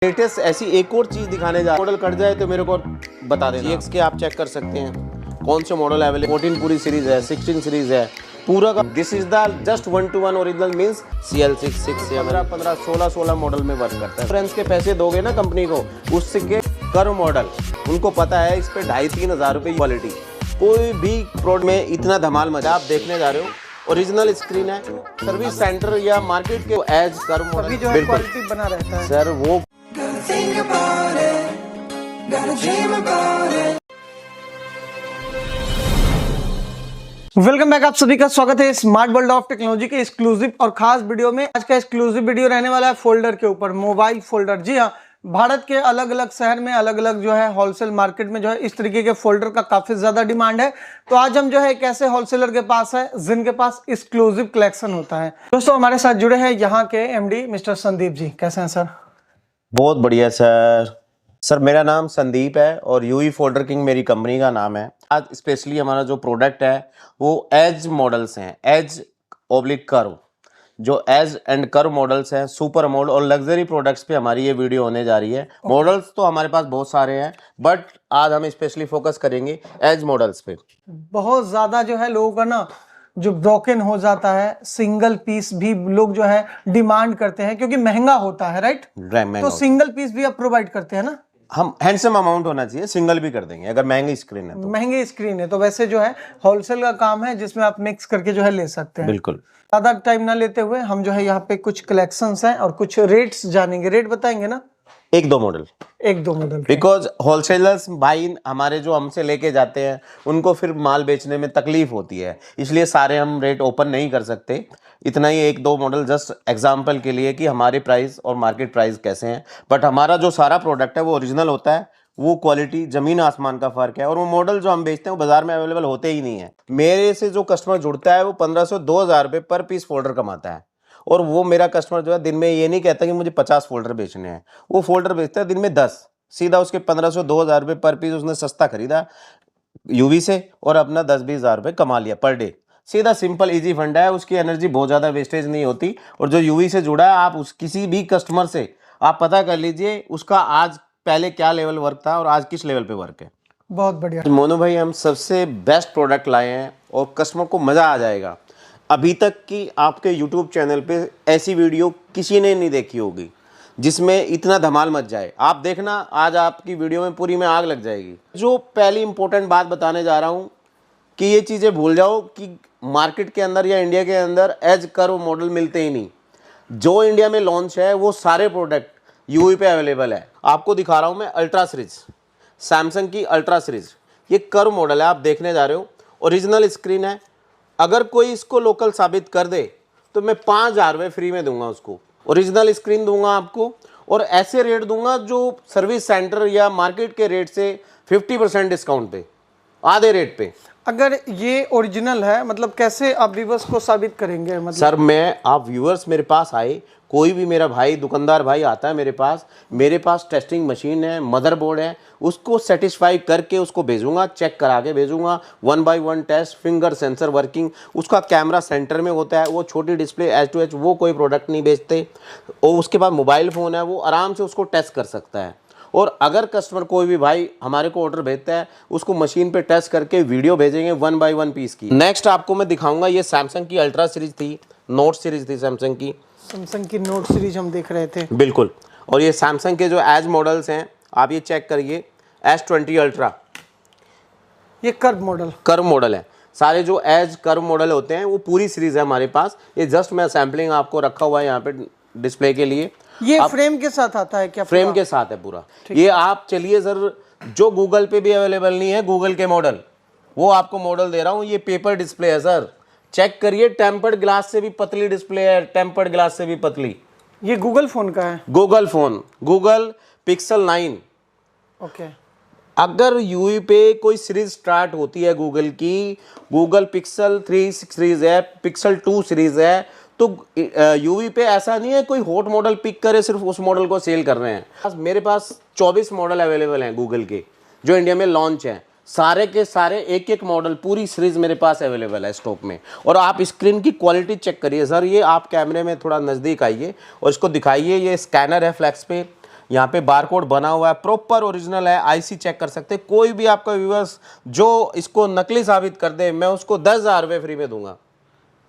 Latest ऐसी एक और चीज दिखाने जा मॉडल कट जाए तो मेरे को बता देना। GX के आप चेक कर सकते हैं कौन से मॉडल अवेलेबल। 14 पूरी सीरीज है, 16 सीरीज है पूरा का। This is the just 1-to-1 original means CL6 15 model में वर्क करता है। फ्रेंड्स के पैसे दोगे ना कंपनी को, उसके कर मॉडल उनको पता है इस पे 2,500-3 हज़ार रुपए क्वालिटी। कोई भी प्रोडक्ट में इतना धमाल मचा आप देखने जा रहे हो। ओरिजिनल स्क्रीन है, सर्विस सेंटर या मार्केट के एज कर मॉडल जो है क्वालिटी बना रहता है सर। वो वेलकम बैक, आप सभी का स्वागत है स्मार्ट वर्ल्ड ऑफ टेक्नोलॉजी के एक्सक्लूसिव और खास वीडियो में। आज का एक्सक्लूसिव वीडियो रहने वाला है फोल्डर के ऊपर, मोबाइल फोल्डर। जी हाँ, भारत के अलग अलग शहर में अलग अलग जो है होलसेल मार्केट में जो है इस तरीके के फोल्डर का काफी ज्यादा डिमांड है। तो आज हम जो है एक ऐसे होलसेलर के पास है जिनके पास एक्सक्लूसिव कलेक्शन होता है। दोस्तों हमारे साथ जुड़े हैं यहाँ के MD मिस्टर संदीप जी। कैसे हैं सर? बहुत बढ़िया सर मेरा नाम संदीप है और यूई फोल्डर किंग मेरी कंपनी का नाम है। आज स्पेशली हमारा जो प्रोडक्ट है वो एज मॉडल्स हैं, एज ओब्लिक कर्व, जो एज एंड कर्व मॉडल्स हैं, सुपर मॉडल और लग्जरी प्रोडक्ट्स पे हमारी ये वीडियो होने जा रही है। मॉडल्स तो हमारे पास बहुत सारे हैं बट आज हम स्पेशली फोकस करेंगे एज मॉडल्स पे। बहुत ज्यादा जो है लोगों का ना जो ब्रोकन हो जाता है, सिंगल पीस भी लोग जो है डिमांड करते हैं क्योंकि महंगा होता है, राइट? तो सिंगल पीस भी आप प्रोवाइड करते हैं ना? हम हैंडसम अमाउंट होना चाहिए, सिंगल भी कर देंगे अगर महंगी स्क्रीन है तो। महंगी स्क्रीन है तो वैसे जो है होलसेल का काम है जिसमें आप मिक्स करके जो है ले सकते हैं। बिल्कुल। ज्यादा टाइम ना लेते हुए हम जो है यहाँ पे कुछ कलेक्शंस हैं और कुछ रेट्स जानेंगे। रेट बताएंगे ना? एक दो मॉडल बिकॉज होलसेलर्स भाई हमारे जो हमसे लेके जाते हैं उनको फिर माल बेचने में तकलीफ होती है, इसलिए सारे हम रेट ओपन नहीं कर सकते। इतना ही एक दो मॉडल जस्ट एग्जांपल के लिए कि हमारे प्राइस और मार्केट प्राइस कैसे हैं। बट हमारा जो सारा प्रोडक्ट है वो ओरिजिनल होता है, वो क्वालिटी जमीन आसमान का फर्क है। और वो मॉडल जो हम बेचते हैं वो बाजार में अवेलेबल होते ही नहीं है। मेरे से जो कस्टमर जुड़ता है वो 1500-2000 रुपये पर पीस फोल्डर कमाता है। और वो मेरा कस्टमर जो है दिन में ये नहीं कहता कि मुझे 50 फोल्डर बेचने हैं, वो फोल्डर बेचता है दिन में 10। सीधा उसके 1500-2000 रुपये पर पीस उसने सस्ता खरीदा यूवी से और अपना 10-20 हज़ार रुपये कमा लिया पर डे। सीधा सिंपल इजी फंड है, उसकी एनर्जी बहुत ज़्यादा वेस्टेज नहीं होती। और जो यूवी से जुड़ा है, आप उस किसी भी कस्टमर से आप पता कर लीजिए उसका आज पहले क्या लेवल वर्क था और आज किस लेवल पे वर्क है। बहुत बढ़िया मोनू भाई, हम सबसे बेस्ट प्रोडक्ट लाए हैं और कस्टमर को मज़ा आ जाएगा। अभी तक की आपके YouTube चैनल पे ऐसी वीडियो किसी ने नहीं देखी होगी जिसमें इतना धमाल मच जाए। आप देखना आज आपकी वीडियो में पूरी में आग लग जाएगी। जो पहली इंपॉर्टेंट बात बताने जा रहा हूँ कि ये चीज़ें भूल जाओ कि मार्केट के अंदर या इंडिया के अंदर एज कर्व मॉडल मिलते ही नहीं। जो इंडिया में लॉन्च है वो सारे प्रोडक्ट यूवी पे अवेलेबल है। आपको दिखा रहा हूँ मैं अल्ट्रा सीरीज, सैमसंग की अल्ट्रा सीरीज। ये कर्व मॉडल है, आप देखने जा रहे हो। ओरिजिनल स्क्रीन है। अगर कोई इसको लोकल साबित कर दे तो मैं 5,000 रुपये फ्री में दूंगा उसको। ओरिजिनल स्क्रीन दूंगा आपको और ऐसे रेट दूंगा जो सर्विस सेंटर या मार्केट के रेट से 50% डिस्काउंट पे, आधे रेट पे। अगर ये ओरिजिनल है मतलब कैसे आप व्यूअर्स को साबित करेंगे? मतलब सर आप व्यूअर्स मेरे पास आए, कोई भी मेरा भाई दुकानदार भाई आता है मेरे पास टेस्टिंग मशीन है, मदरबोर्ड है, उसको सेटिस्फाई करके उसको भेजूंगा, चेक करा के भेजूंगा। 1 by 1 test, finger sensor working, उसका कैमरा सेंटर में होता है, वो छोटी डिस्प्ले H2H, वो कोई प्रोडक्ट नहीं बेचते। और उसके बाद मोबाइल फ़ोन है, वो आराम से उसको टेस्ट कर सकता है। और अगर कस्टमर कोई भी भाई हमारे को ऑर्डर भेजता है उसको मशीन पे टेस्ट करके वीडियो भेजेंगे 1 by 1 पीस की। नेक्स्ट आपको मैं दिखाऊंगा, ये सैमसंग की अल्ट्रा सीरीज थी, नोट सीरीज थी सैमसंग की नोट सीरीज हम देख रहे थे। बिल्कुल। और ये सैमसंग के जो एज मॉडल्स हैं आप ये चेक करिए, S20 अल्ट्रा, ये कर्व मॉडल है। सारे जो एज कर्व मॉडल होते हैं वो पूरी सीरीज है हमारे पास। ये जस्ट मैं सैम्पलिंग आपको रखा हुआ है यहाँ पे डिस्प्ले के लिए। ये फ्रेम के साथ आता है क्या? फ्रेम के साथ है पूरा। ये आप चलिए सर, जो गूगल पे भी अवेलेबल नहीं है गूगल के मॉडल, वो आपको मॉडल दे रहा हूँ। ये पेपर डिस्प्ले है सर, चेक करिए। टेम्पर्ड ग्लास से भी पतली डिस्प्ले है, टेम्पर्ड ग्लास से भी पतली। ये गूगल फोन का है? Google phone, Google pixel 9। Okay. अगर यूवी पे कोई सीरीज स्टार्ट होती है गूगल की, गूगल पिक्सल 3 सीरीज है, पिक्सल 2 सीरीज है, तो यूवी पे ऐसा नहीं है कोई हॉट मॉडल पिक करे सिर्फ उस मॉडल को सेल कर रहे हैं। मेरे पास 24 मॉडल अवेलेबल हैं गूगल के जो इंडिया में लॉन्च हैं। सारे के सारे एक एक मॉडल पूरी सीरीज मेरे पास अवेलेबल है स्टॉक में। और आप स्क्रीन की क्वालिटी चेक करिए सर, ये आप कैमरे में थोड़ा नज़दीक आइए और इसको दिखाइए। ये स्कैनर है फ्लैक्स पे, यहाँ पे बारकोड बना हुआ है, प्रॉपर ओरिजिनल है, आईसी चेक कर सकते हैं। कोई भी आपका व्यूअर्स जो इसको नकली साबित कर दे, मैं उसको 10,000 रुपये फ्री में दूंगा,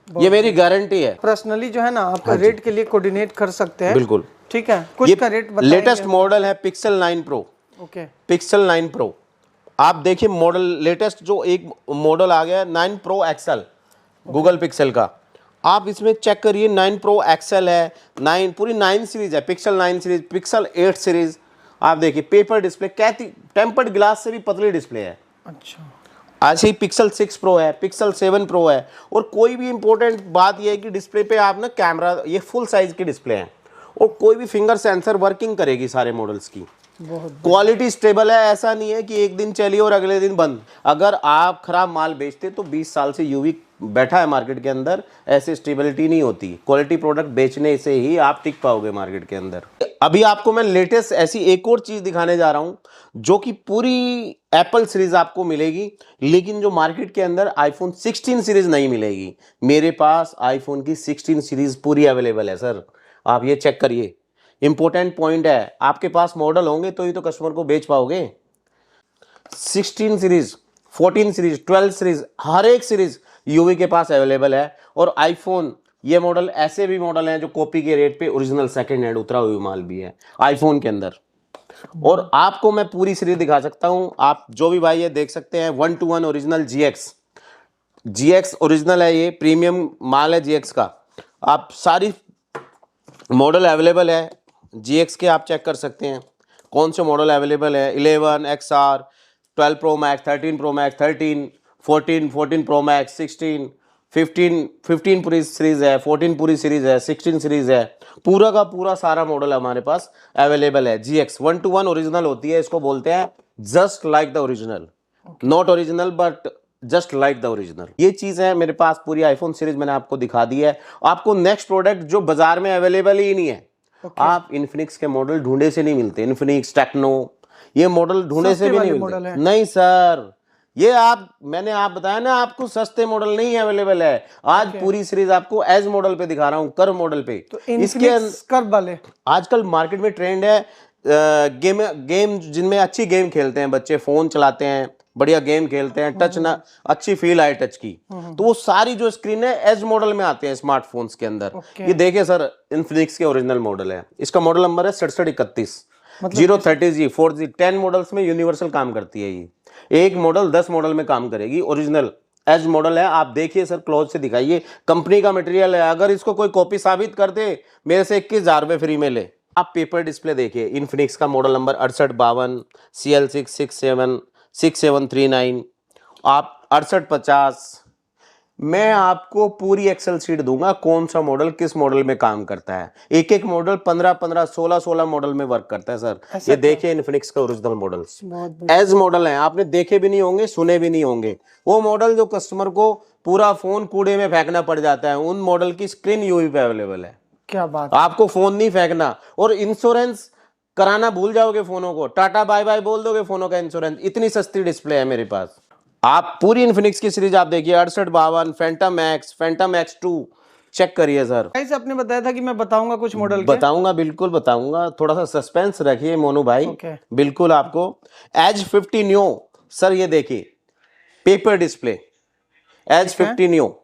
ये मेरी गारंटी है। पर्सनली जो है ना आप रेट के लिए कोऑर्डिनेट कर सकते हैं। बिल्कुल, ठीक है, कुछ का रेट बताएंगे। लेटेस्ट मॉडल है pixel 9 pro. Okay, pixel 9 pro आप देखिए मॉडल, लेटेस्ट जो एक मॉडल आ गया है 9 प्रो एक्सेल, गूगल पिक्सल का, आप इसमें चेक करिए 9 प्रो एक्सेल है, 9 पूरी 9 सीरीज है, पिक्सल 9 सीरीज, पिक्सल 8 सीरीज। आप देखिए पेपर डिस्प्ले, कहती टेम्पर्ड ग्लास से भी पतली डिस्प्ले है। अच्छा, ऐसे ही पिक्सल 6 प्रो है, पिक्सल 7 प्रो है। और कोई भी इंपॉर्टेंट बात यह है कि डिस्प्ले पे आप ना कैमरा, ये फुल साइज की डिस्प्ले है और कोई भी फिंगर सेंसर वर्किंग करेगी सारे मॉडल्स की। बहुत क्वालिटी स्टेबल है, ऐसा नहीं है कि एक दिन चली और अगले दिन बंद। अगर आप खराब माल बेचते तो 20 साल से यूवी बैठा है मार्केट के अंदर, ऐसे स्टेबिलिटी नहीं होती। क्वालिटी प्रोडक्ट बेचने से ही आप टिक पाओगे मार्केट के अंदर। अभी आपको मैं लेटेस्ट ऐसी एक और चीज दिखाने जा रहा हूं जो कि पूरी एप्पल सीरीज आपको मिलेगी, लेकिन जो मार्केट के अंदर आईफोन 16 सीरीज नहीं मिलेगी। मेरे पास आईफोन की 16 सीरीज पूरी अवेलेबल है सर, आप ये चेक करिए। इंपॉर्टेंट पॉइंट है, आपके पास मॉडल होंगे तो ही तो कस्टमर को बेच पाओगे। 16 सीरीज, 14 सीरीज, 12 सीरीज, हर एक सीरीज यूवी के पास अवेलेबल है। और आईफोन, ये मॉडल ऐसे भी मॉडल हैं जो कॉपी के रेट पे ओरिजिनल सेकंड हैंड उतरा हुआ माल भी है आईफोन के अंदर। और आपको मैं पूरी सीरीज दिखा सकता हूं, आप जो भी भाई ये देख सकते हैं। 1-to-1 ओरिजिनल GX ओरिजिनल है, ये प्रीमियम माल है GX का। आप सारी मॉडल अवेलेबल है GX के, आप चेक कर सकते हैं कौन से मॉडल अवेलेबल है। 11 XR, 12 pro max, 13 pro max, 13, 14 pro max, 16, 15 पूरी सीरीज है, 14 पूरी सीरीज है, 16 सीरीज है। पूरा का पूरा सारा मॉडल हमारे पास अवेलेबल है। GX 1-to-1 ओरिजिनल होती है, इसको बोलते हैं just like the original, not original but just like the original. ये चीज है मेरे पास पूरी आईफोन सीरीज मैंने आपको दिखा दी है। आपको नेक्स्ट प्रोडक्ट जो बाजार में अवेलेबल ही नहीं है, आप इन्फिनिक्स के मॉडल ढूंढे से नहीं मिलते। इन्फिनिक्स, टेक्नो, ये मॉडल ढूंढे से भी नहीं मिलते। नहीं सर, ये मैंने आप बताया ना, आपको सस्ते मॉडल नहीं अवेलेबल है। आज पूरी सीरीज आपको एज मॉडल पे दिखा रहा हूं, कर्व मॉडल पे। तो इसके कर्व वाले आजकल मार्केट में ट्रेंड है, गेम जिनमें अच्छी गेम खेलते हैं बच्चे, फोन चलाते हैं, बढ़िया गेम खेलते हैं, टच ना अच्छी फील आए टच की, तो वो सारी जो स्क्रीन है एज मॉडल में आते हैं स्मार्टफोन्स के अंदर। ये देखिए सर, इन्फिनिक्स के ओरिजिनल मॉडल है, इसका मॉडल नंबर है 6731 030G 4G। 10 मॉडल्स में यूनिवर्सल काम करती है। ये एक मॉडल 10 मॉडल में काम करेगी। ओरिजिनल एज मॉडल है, आप देखिए सर, क्लोज से दिखाइए, कंपनी का मटेरियल है। अगर इसको कोई कॉपी साबित कर दे, मेरे से 21,000 रुपए फ्री में ले। आप पेपर डिस्प्ले देखिए, इन्फिनिक्स का मॉडल नंबर 6852 CL66739, आप 6850। मैं आपको पूरी एक्सेल शीट दूंगा कौन सा मॉडल किस मॉडल में काम करता है। एक एक मॉडल 15 16 मॉडल में वर्क करता है सर। ये देखिए इन्फिनिक्स का ओरिजिनल मॉडल्स एज मॉडल है, आपने देखे भी नहीं होंगे, सुने भी नहीं होंगे। वो मॉडल जो कस्टमर को पूरा फोन कूड़े में फेंकना पड़ जाता है, उन मॉडल की स्क्रीन यूवी पे अवेलेबल है। क्या बात, आपको फोन नहीं फेंकना, और इंश्योरेंस कराना भूल जाओगे फोनों को, टाटा बाय बाय बोल दोगे फोनों का इंश्योरेंस। इतनी सस्ती डिस्प्ले है मेरे पास। आप पूरी इन्फिनिक्स की सीरीज आप देखिए, 6852, फैंटम एक्स 2 चेक करिए सर। ऐसे आपने बताया था कि मैं बताऊंगा कुछ मॉडल के। बताऊंगा, बिल्कुल बताऊंगा, थोड़ा सा सस्पेंस रखिए मोनू भाई। बिल्कुल आपको एज 50 न्यू सर, ये देखिए paper display, edge 50 new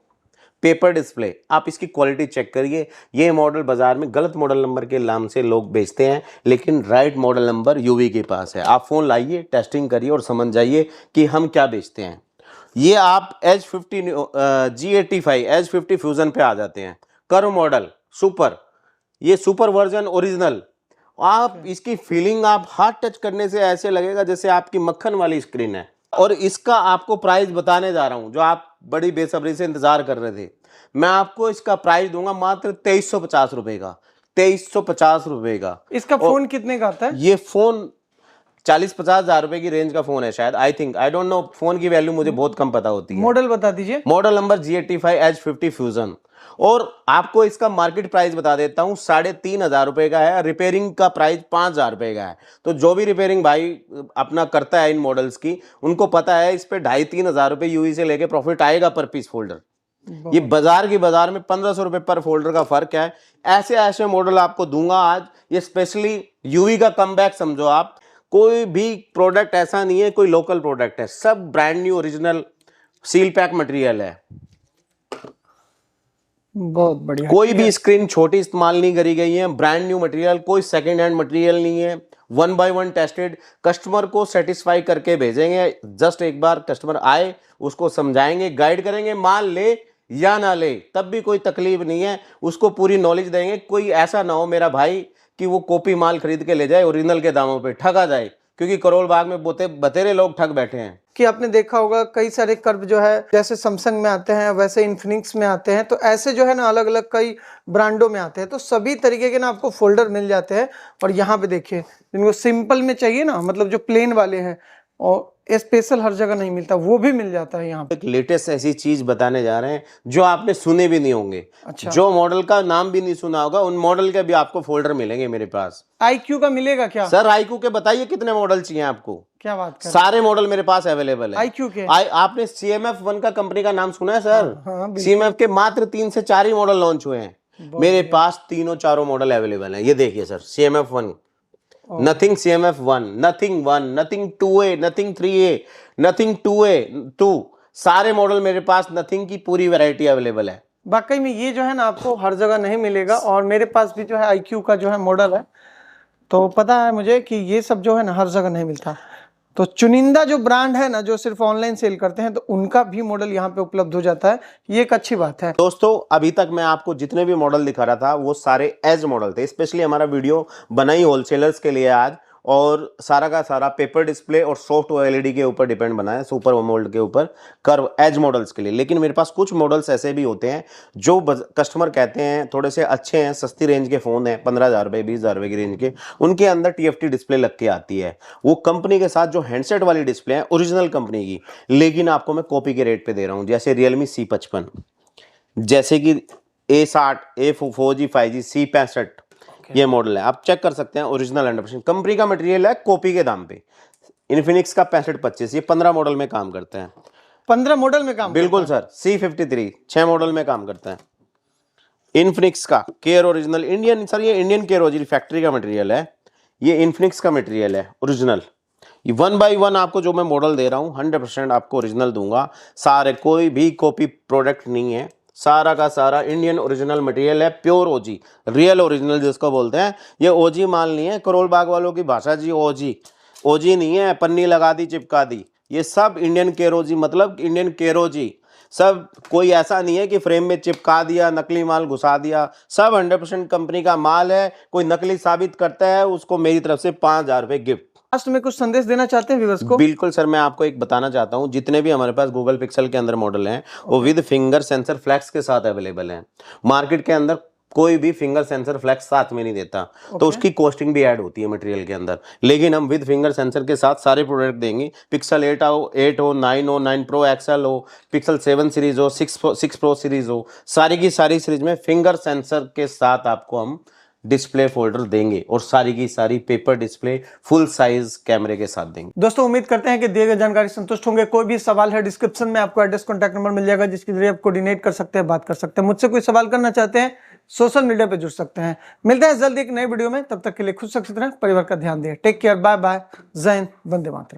paper display. आप इसकी क्वालिटी चेक करिए। ये मॉडल बाजार में गलत मॉडल नंबर के नाम से लोग बेचते हैं, लेकिन राइट मॉडल नंबर यूवी के पास है। आप फोन लाइए, टेस्टिंग करिए और समझ जाइए कि हम क्या बेचते हैं। ये आप H50 G85 H50 फ्यूजन पे आ जाते हैं, कर्व मॉडल सुपर, ये सुपर वर्जन ओरिजिनल। आप इसकी फीलिंग आप हाथ टच करने से ऐसे लगेगा जैसे आपकी मक्खन वाली स्क्रीन है। और इसका आपको प्राइस बताने जा रहा हूं, जो आप बड़ी बेसब्री से इंतजार कर रहे थे। मैं आपको इसका प्राइस दूंगा मात्र 2350 रुपए का, 2350 रुपए का। इसका फोन कितने का आता है? ये फोन 40-50 हजार रुपए की रेंज का फोन है शायद, I think, I don't know, phone की वैल्यू मुझे बहुत कम पता होती है। मॉडल बता दीजिए। Model number G85 H50 fusion. और आपको इसका मार्केट प्राइस बता देता हूं, 3,500 रुपए का है। रिपेयरिंग का प्राइस 5,000 रुपए का है। तो जो भी रिपेयरिंग भाई अपना करता है इन मॉडल्स की, उनको पता है इस पे 2,500-3,000 रुपए यूवी से लेके प्रॉफिट आएगा पर पीस फोल्डर। ये बाजार में 1500 रुपए पर फोल्डर का फर्क है। ऐसे ऐसे मॉडल आपको दूंगा आज। ये स्पेशली यूवी का कमबैक समझो आप। कोई भी प्रोडक्ट ऐसा नहीं है कोई लोकल प्रोडक्ट है, सब brand new original seal pack material है। बहुत बढ़िया। कोई भी स्क्रीन छोटी इस्तेमाल नहीं करी गई है, ब्रांड न्यू मटेरियल, कोई सेकंड हैंड मटेरियल नहीं है, 1 बाय 1 टेस्टेड। कस्टमर को सेटिस्फाई करके भेजेंगे। जस्ट एक बार कस्टमर आए, उसको समझाएंगे, गाइड करेंगे, माल ले या ना ले तब भी कोई तकलीफ नहीं है, उसको पूरी नॉलेज देंगे। कोई ऐसा ना हो मेरा भाई कि वो कॉपी माल खरीद के ले जाए, ओरिजिनल के दामों पे ठगा जाए, क्योंकि करोल बाग में बतेरे लोग ठग बैठे हैं। कि आपने देखा होगा कई सारे कर्व जो है जैसे सैमसंग में आते हैं वैसे इन्फिनिक्स में आते हैं, तो ऐसे जो है ना अलग अलग कई ब्रांडों में आते हैं, तो सभी तरीके के ना आपको फोल्डर मिल जाते हैं। और यहाँ पे देखिए जिनको सिंपल में चाहिए ना, मतलब जो प्लेन वाले हैं और स्पेशल हर जगह नहीं मिलता, वो भी मिल जाता है यहाँ पे। एक लेटेस्ट ऐसी चीज बताने जा रहे हैं जो आपने सुने भी नहीं होंगे। अच्छा। जो मॉडल का नाम भी नहीं सुना होगा उन मॉडल के भी आपको फोल्डर मिलेंगे मेरे पास। IQ का मिलेगा क्या? सर IQ के बताइए कितने मॉडल चाहिए आपको? क्या बात कर, सारे मॉडल मेरे पास अवेलेबल है। IQ के आपने CMF1 का कंपनी का नाम सुना है सर? हाँ, CMF के मात्र 3 से 4 ही मॉडल लॉन्च हुए हैं। मेरे पास तीनों चारों मॉडल अवेलेबल है। ये देखिए sir, CMF1, nothing CMF1, nothing 1, nothing 2A, nothing 3A, nothing 2 सारे मॉडल मेरे पास, नथिंग की पूरी वैरायटी अवेलेबल है। वाकई में ये जो है ना आपको हर जगह नहीं मिलेगा। और मेरे पास भी जो है IQ का जो है मॉडल है, तो पता है मुझे कि ये सब जो है ना हर जगह नहीं मिलता। तो चुनिंदा जो ब्रांड है ना जो सिर्फ ऑनलाइन सेल करते हैं, तो उनका भी मॉडल यहाँ पे उपलब्ध हो जाता है, ये एक अच्छी बात है। दोस्तों अभी तक मैं आपको जितने भी मॉडल दिखा रहा था वो सारे एज मॉडल थे। स्पेशली हमारा वीडियो बनाई होलसेलर्स के लिए आज, और सारा का सारा पेपर डिस्प्ले और सॉफ्ट OLED के ऊपर डिपेंड बना है, सुपर मोल्ड के ऊपर, कर्व एज मॉडल्स के लिए। लेकिन मेरे पास कुछ मॉडल्स ऐसे भी होते हैं जो कस्टमर कहते हैं थोड़े से अच्छे हैं, सस्ती रेंज के फ़ोन हैं, 15,000 रुपये 20,000 रुपये की रेंज के, उनके अंदर TFT डिस्प्ले लग के आती है। वो कंपनी के साथ जो हैंडसेट वाली डिस्प्ले है ओरिजिनल कंपनी की, लेकिन आपको मैं कॉपी के रेट पर दे रहा हूँ। जैसे Realme C55, जैसे कि A60, A4G 5G, C65, ये मॉडल है, आप चेक कर सकते हैं। ओरिजिनल 100% कंपनी का मटेरियल है, कॉपी के दाम पे। इन्फिनिक्स का 6525, ये 15 मॉडल में काम करते हैं। 15 मॉडल में काम? बिल्कुल सर। C53 6 मॉडल में काम करता है। इन्फिनिक्स का केयर ओरिजिनल इंडियन, सर ये इंडियन केयर ओरिजिनल फैक्ट्री का मटेरियल है। ये इन्फिनिक्स का मटेरियल है ओरिजिनल। 1 बाय 1 आपको जो मैं मॉडल दे रहा हूँ 100% आपको ओरिजिनल दूंगा। सारे कोई भी कॉपी प्रोडक्ट नहीं है, सारा का सारा इंडियन ओरिजिनल मटेरियल है, प्योर OG, रियल ओरिजिनल जिसको बोलते हैं। ये OG माल नहीं है करोल बाग वालों की भाषा जी, OG नहीं है पन्नी लगा दी चिपका दी। ये सब इंडियन केरोजी, मतलब इंडियन केरोजी सब। कोई ऐसा नहीं है कि फ्रेम में चिपका दिया, नकली माल घुसा दिया, सब 100% कंपनी का माल है। कोई नकली साबित करता है उसको मेरी तरफ से 5,000 रुपये गिफ्ट। लास्ट में कुछ संदेश देना चाहते हैं व्यूअर्स को? बिल्कुल सर, मैं आपको एक बताना चाहता हूं, जितने भी हमारे पास गूगल पिक्सल के अंदर मॉडल हैं वो विद फिंगर सेंसर फ्लैक्स के साथ अवेलेबल हैं। मार्केट के अंदर कोई भी फिंगर सेंसर फ्लैक्स साथ में नहीं देता, तो उसकी कॉस्टिंग भी ऐड होती है मटेरियल के अंदर। लेकिन हम विद फिंगर सेंसर के साथ सारे प्रोडक्ट देंगे। पिक्सल 8 हो, 9 हो, 9 Pro XL हो, पिक्सल 7 सीरीज हो, 6 Pro सीरीज हो, सारी की सारी सीरीज में फिंगर सेंसर के साथ आपको हम डिस्प्ले फोल्डर देंगे, और सारी की सारी पेपर डिस्प्ले फुल साइज कैमरे के साथ देंगे। दोस्तों उम्मीद करते हैं कि दिए गए जानकारी संतुष्ट होंगे। कोई भी सवाल है डिस्क्रिप्शन में आपको एड्रेस कॉन्टैक्ट नंबर मिल जाएगा, जिसके जरिए आप कोऑर्डिनेट कर सकते हैं, बात कर सकते हैं। मुझसे कोई सवाल करना चाहते हैं सोशल मीडिया पे जुड़ सकते हैं। मिलते हैं जल्दी एक नई वीडियो में, तब तक के लिए खुद सुरक्षित रहें, परिवार का ध्यान दें। टेक केयर, बाय बाय, जय हिंद, वंदे मातरम।